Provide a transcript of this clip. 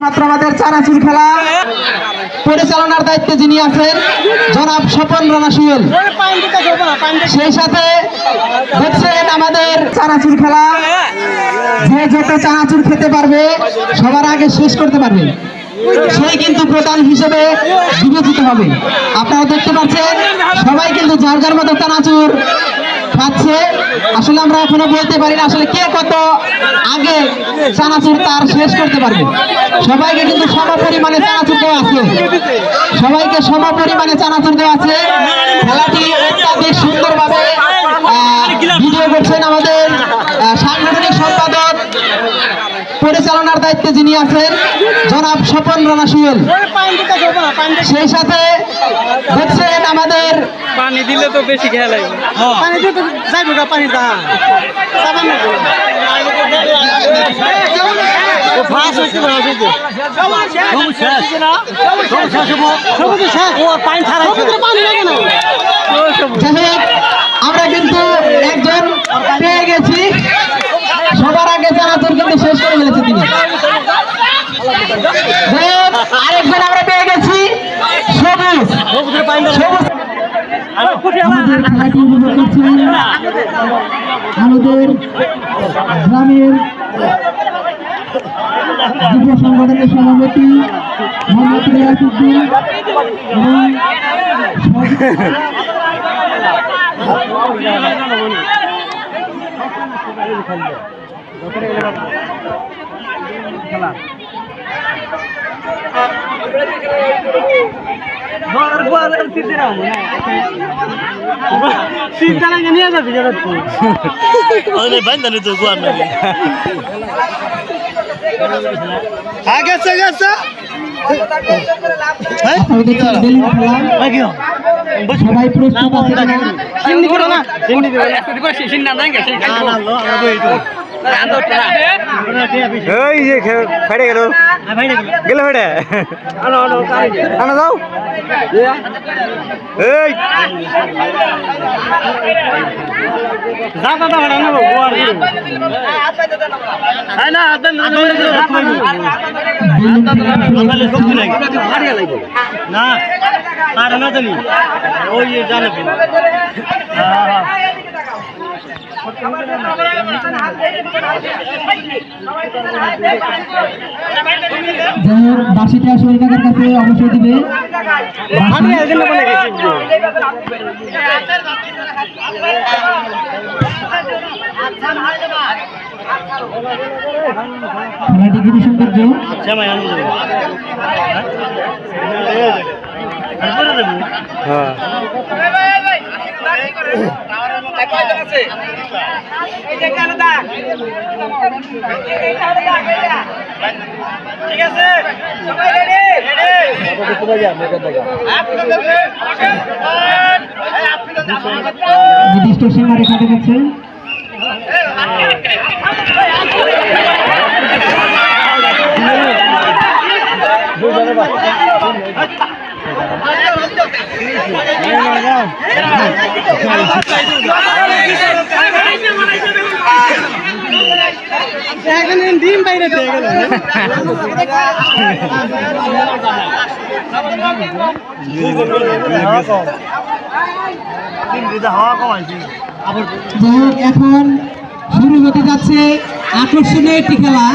মাত্র আমাদের চানাচুর খেলা পরিচালনার দায়িত্বে যিনি আছেন জনাব স্বপন রানা সুয়েল, সেই সাথে দেখছেন আমাদের চানাচুর খেলা। যে যত চানাচুর খেতে পারবে সবার আগে শেষ করতে পারবে সেই কিন্তু প্রধান হিসেবে বিবেচিত হবে। আপনারা দেখতে পাচ্ছেন সবাই কিন্তু যার যার মতো চানাচুর খাচ্ছে। আসলে আমরা এখনো বলতে পারি না আসলে কে কত আগে চানাচুর তার শেষ করতে পারবে। সবাইকে কিন্তু সম পরিমাণে চানাচুর দেওয়া আছে, সবাইকে সম পরিমাণে চানাচুর দেওয়া আছে। খেলাটি অত্যাধিক সুন্দরভাবে ভিডিও করছেন আমাদের সাংগঠনিক সম্পাদক পরিচালনার দায়িত্বে যিনি আছেন জনাব স্বপন রানা সুয়েল, সেই সাথে দেখছেন আমাদের পানি দিলে তো বেশি খেয়া লাগবে। পানি দিলে তো যাইব না, পানি দা আমরা কিন্তু একজন পেয়ে গেছি, সবার আগে চানাচুর কিন্তু শেষ করে ফেলেছে তিনি। আরেকজন আমরা পেয়ে গেছি সবুজ। আমাদের খেলাটি উপভোগ করছেন আমাদের গ্রামের যুব সংগঠনের সভাপতি মোহাম্মদ রিয়াজউদ্দিন নিয়ে যাবি গেছে গেছে সবাই প্রস্তুত এই যে ফেটে গেল গেল ফেটে আনা যাও এই না আর না জানি ওই জানে বাসিটা শরীর কাকার কাছে অবশ্যই দিবে। খেলাটি খুবই সৌন্দর্য। নির্দিষ্ট সীমারেখা দেখাচ্ছে। ডিম বাইরে পেয়ে গেল এখন শুরু হতে যাচ্ছে আকর্ষণীয় একটি খেলা।